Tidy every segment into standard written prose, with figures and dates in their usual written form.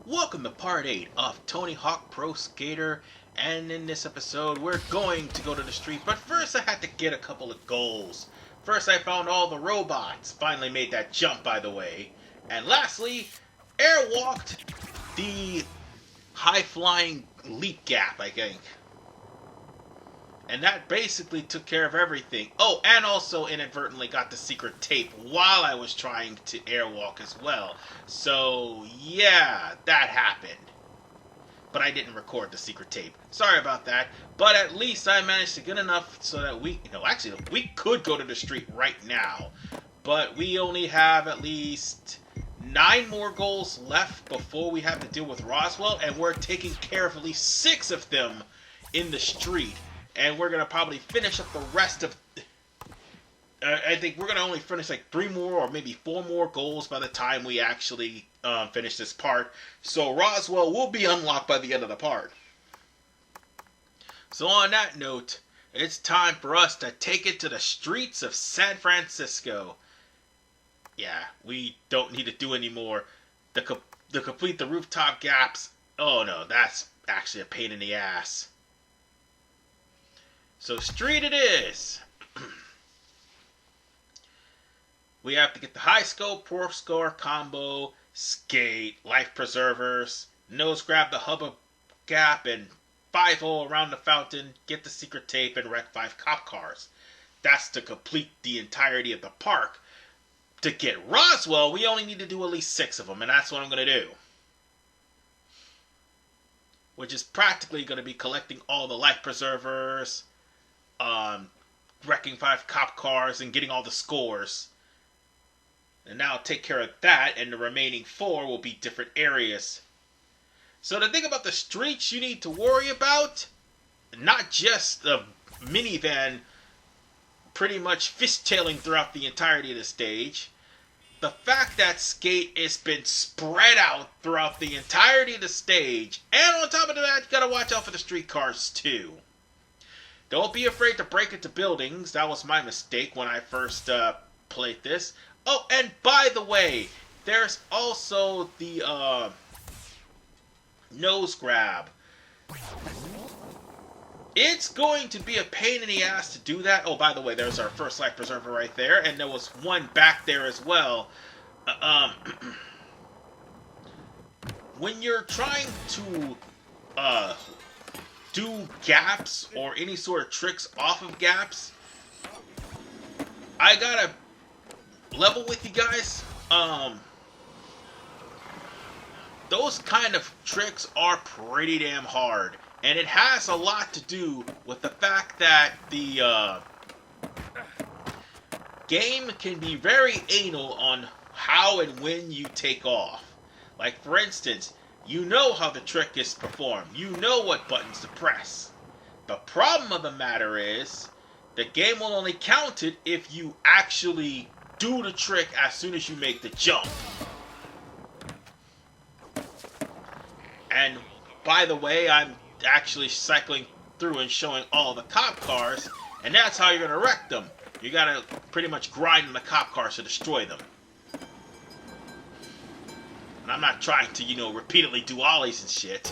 Welcome to part 8 of Tony Hawk Pro Skater, and in this episode we're going to go to the street, but first I had to get a couple of goals. First I found all the robots, finally made that jump by the way, and lastly, airwalked the high-flying leap gap, I think. And that basically took care of everything. Oh, and also inadvertently got the secret tape while I was trying to airwalk as well. So, yeah, that happened. But I didn't record the secret tape. Sorry about that. But at least I managed to get enough so that we could go to the street right now. But we only have at least 9 more goals left before we have to deal with Roswell. And we're taking care of at least 6 of them in the street. And we're going to probably finish up the rest of... I think we're going to only finish like 3 more or maybe 4 more goals by the time we actually finish this part. So Roswell will be unlocked by the end of the part. So on that note, it's time for us to take it to the streets of San Francisco. Yeah, we don't need to do any more. To complete the rooftop gaps. Oh no, that's actually a pain in the ass. So street it is. We have to get the high scope, poor score combo, skate, life preservers, nose grab the hubba gap, and 5-0 around the fountain, get the secret tape, and wreck 5 cop cars. That's to complete the entirety of the park. To get Roswell, we only need to do at least 6 of them, and that's what I'm going to do. Which is practically going to be collecting all the life preservers, wrecking 5 cop cars, and getting all the scores. And now I'll take care of that, and the remaining 4 will be different areas. So the thing about the streets you need to worry about, not just the minivan pretty much fishtailing throughout the entirety of the stage, the fact that skate has been spread out throughout the entirety of the stage, and on top of that, you gotta watch out for the streetcars too. Don't be afraid to break into buildings. That was my mistake when I first played this. Oh, and by the way, there's also the nose grab. It's going to be a pain in the ass to do that. Oh, by the way, there's our first life preserver right there, and there was one back there as well. When you're trying to do gaps or any sort of tricks off of gaps, I gotta level with you guys. Those kind of tricks are pretty damn hard, and it has a lot to do with the fact that the game can be very anal on how and when you take off. Like for instance, you know how the trick is performed. You know what buttons to press. The problem of the matter is, the game will only count it if you actually do the trick as soon as you make the jump. And by the way, I'm actually cycling through and showing all the cop cars, and that's how you're going to wreck them. You got to pretty much grind on the cop cars to destroy them. And I'm not trying to, repeatedly do ollies and shit.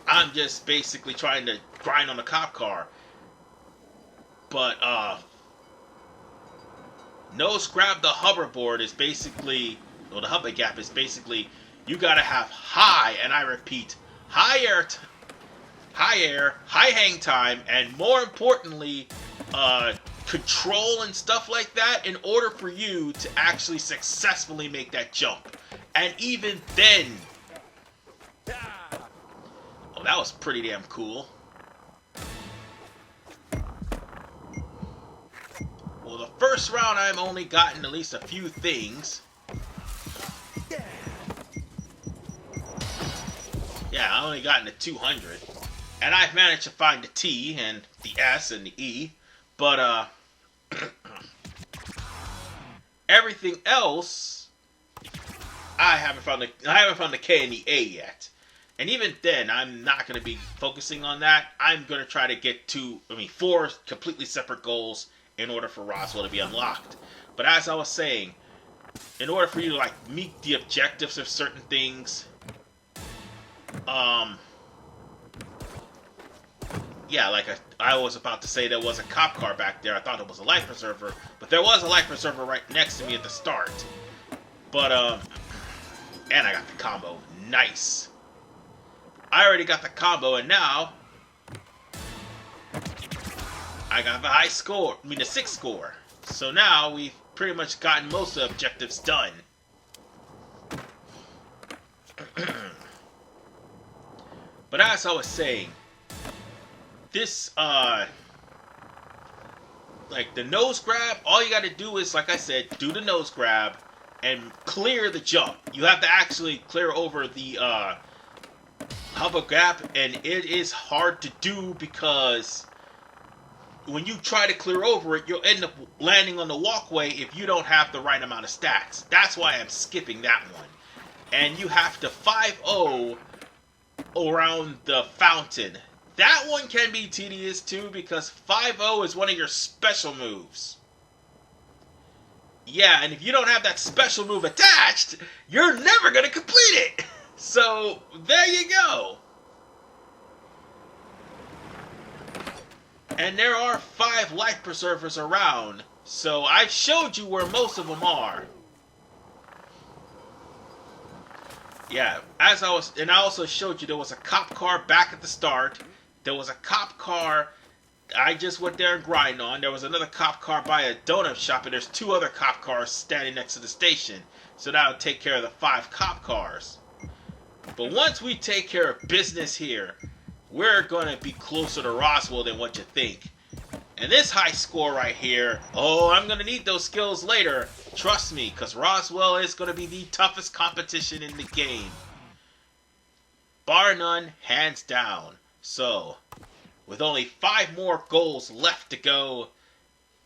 I'm just basically trying to grind on the cop car. But, nose grab the hoverboard is basically, or the hubba gap is basically, you gotta have high, and I repeat, high air, high hang time, and more importantly, control and stuff like that in order for you to actually successfully make that jump. And even then, oh, that was pretty damn cool. Well, the first round I've only gotten at least a few things. Yeah, I only gotten to 200. And I've managed to find the T and the S and the E. But, everything else, I haven't found the K and the A yet. And even then, I'm not going to be focusing on that. I'm going to try to get 4 completely separate goals in order for Roswell to be unlocked. But as I was saying, in order for you to, like, meet the objectives of certain things, yeah, like I was about to say, there was a cop car back there. I thought it was a life preserver, but there was a life preserver right next to me at the start. But, and I got the combo. Nice. I already got the combo, and now I got the high score. I mean, the 6 score. So now we've pretty much gotten most of the objectives done. But as I was saying, this, like the nose grab, all you gotta do is, like I said, do the nose grab and clear the jump. You have to actually clear over the, hover gap, and it is hard to do because when you try to clear over it, you'll end up landing on the walkway if you don't have the right amount of stats. That's why I'm skipping that one. And you have to 5-0 around the fountain. That one can be tedious too, because 5-0 is one of your special moves. Yeah, and if you don't have that special move attached, you're never going to complete it. So, there you go. And there are 5 life preservers around, so I've showed you where most of them are. Yeah, I also showed you there was a cop car back at the start. There was a cop car I just went there and grind on. There was another cop car by a donut shop, and there's 2 other cop cars standing next to the station. So that'll take care of the 5 cop cars. But once we take care of business here, we're going to be closer to Roswell than what you think. And this high score right here, oh, I'm going to need those skills later. Trust me, because Roswell is going to be the toughest competition in the game. Bar none, hands down. So, with only 5 more goals left to go,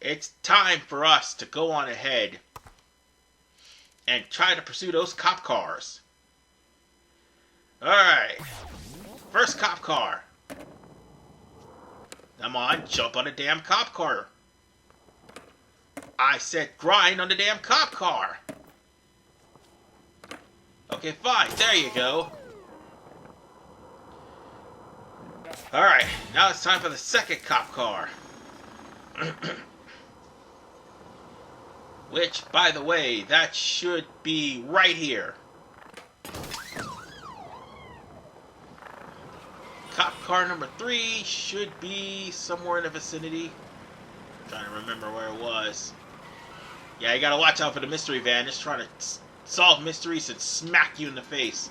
it's time for us to go on ahead and try to pursue those cop cars. Alright, first cop car. Come on, jump on the damn cop car. I said grind on the damn cop car. Okay, fine, there you go. Alright, now it's time for the second cop car. Which, by the way, that should be right here. Cop car number 3 should be somewhere in the vicinity. I'm trying to remember where it was. Yeah, you gotta watch out for the mystery van. Just trying to solve mysteries and smack you in the face.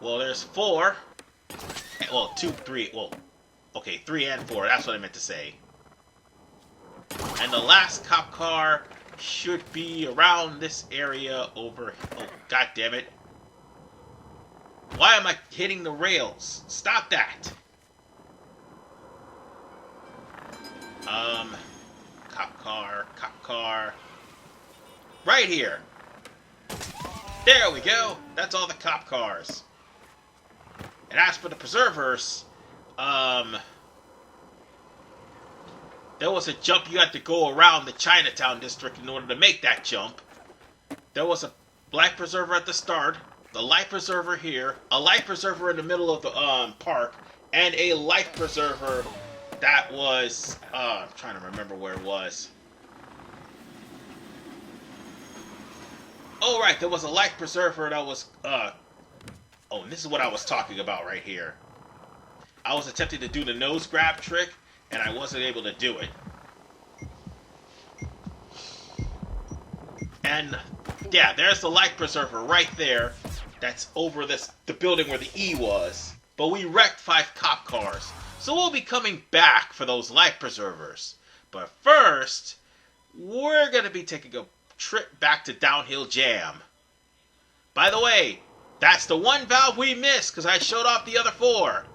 Well, there's 4. Well, 2, 3. Well, okay, 3 and 4. That's what I meant to say. And the last cop car should be around this area over... Oh, god damn it. Why am I hitting the rails? Stop that! Cop car. Right here! There we go! That's all the cop cars. And as for the preservers, there was a jump you had to go around the Chinatown district in order to make that jump. There was a life preserver at the start, the life preserver here, a life preserver in the middle of the park, and a life preserver that was, I'm trying to remember where it was. Oh, right, there was a life preserver that was, oh, this is what I was talking about right here. I was attempting to do the nose grab trick, and I wasn't able to do it. And, yeah, there's the life preserver right there. That's over the building where the E was. But we wrecked 5 cop cars. So we'll be coming back for those life preservers. But first, we're going to be taking a trip back to Downhill Jam. By the way, that's the one valve we missed because I showed off the other 4.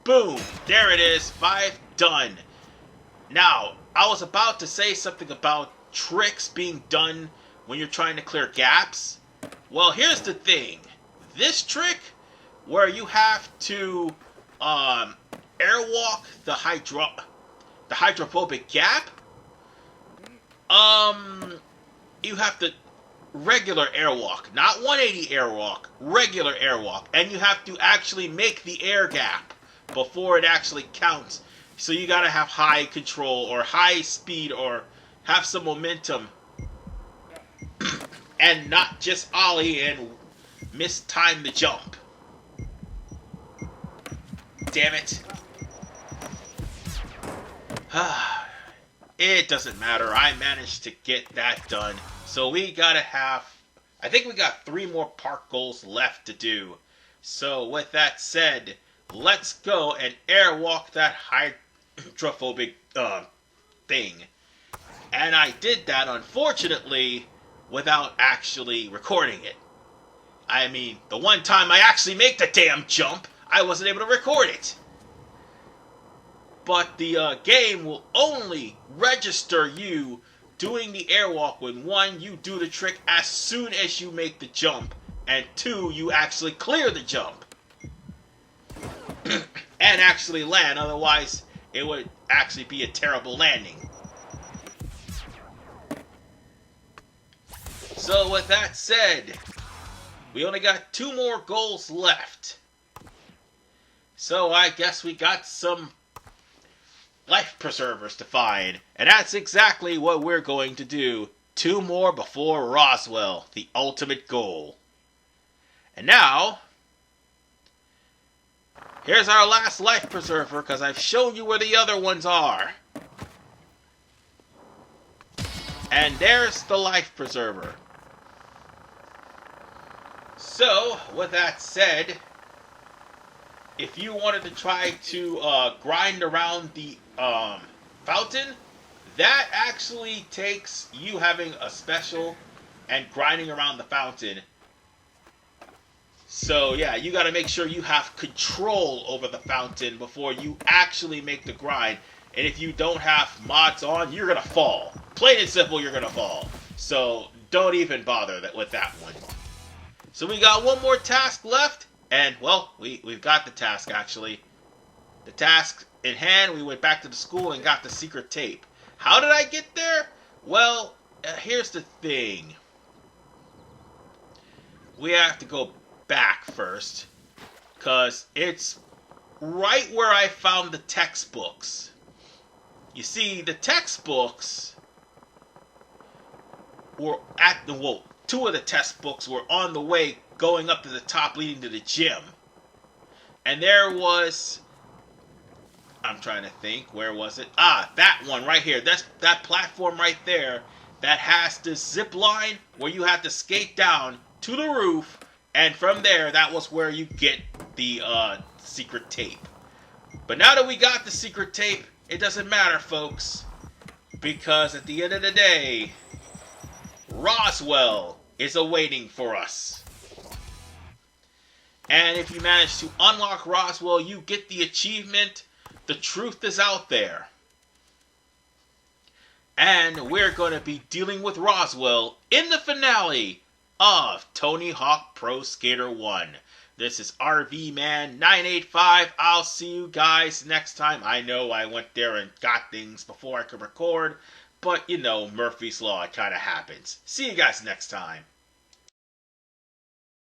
Boom! There it is. 5 done. Now, I was about to say something about tricks being done when you're trying to clear gaps. Well, here's the thing. This trick, where you have to airwalk the hydrophobic gap, You have to regular airwalk, not 180 airwalk, regular airwalk, and you have to actually make the air gap before it actually counts. So you gotta have high control or high speed or have some momentum and not just ollie and mistime the jump. Damn it. It doesn't matter. I managed to get that done. So we gotta have... I think we got 3 more park goals left to do. So with that said, let's go and airwalk that hydrophobic thing. And I did that, unfortunately, without actually recording it. I mean, the one time I actually make the damn jump, I wasn't able to record it. But the game will only register you doing the airwalk when 1, you do the trick as soon as you make the jump, and 2, you actually clear the jump. And actually land, otherwise it would actually be a terrible landing. So with that said, we only got 2 more goals left. So I guess we got some life preservers to find, and that's exactly what we're going to do. 2 more before Roswell, the ultimate goal. And now, here's our last life preserver, because I've shown you where the other ones are. And there's the life preserver. So, with that said, if you wanted to try to grind around the fountain, that actually takes you having a special and grinding around the fountain. So yeah, you got to make sure you have control over the fountain before you actually make the grind. And if you don't have mods on, you're gonna fall. Plain and simple, you're gonna fall. So don't even bother with that one. So we got 1 more task left, and well, we've got the task actually. The task in hand, we went back to the school and got the secret tape. How did I get there? Well, here's the thing. We have to go back first, because it's right where I found the textbooks. You see, the textbooks were at the... Well, 2 of the textbooks were on the way going up to the top leading to the gym. And there was... I'm trying to think. Where was it? Ah, that one right here. That's that platform right there that has the zip line where you have to skate down to the roof, and from there, that was where you get the secret tape. But now that we got the secret tape, it doesn't matter, folks, because at the end of the day, Roswell is awaiting for us. And if you manage to unlock Roswell, you get the achievement, The Truth is Out There. And we're going to be dealing with Roswell in the finale of Tony Hawk Pro Skater 1. This is RV Man 985. I'll see you guys next time. I know I went there and got things before I could record, but you know, Murphy's Law, it kind of happens. See you guys next time.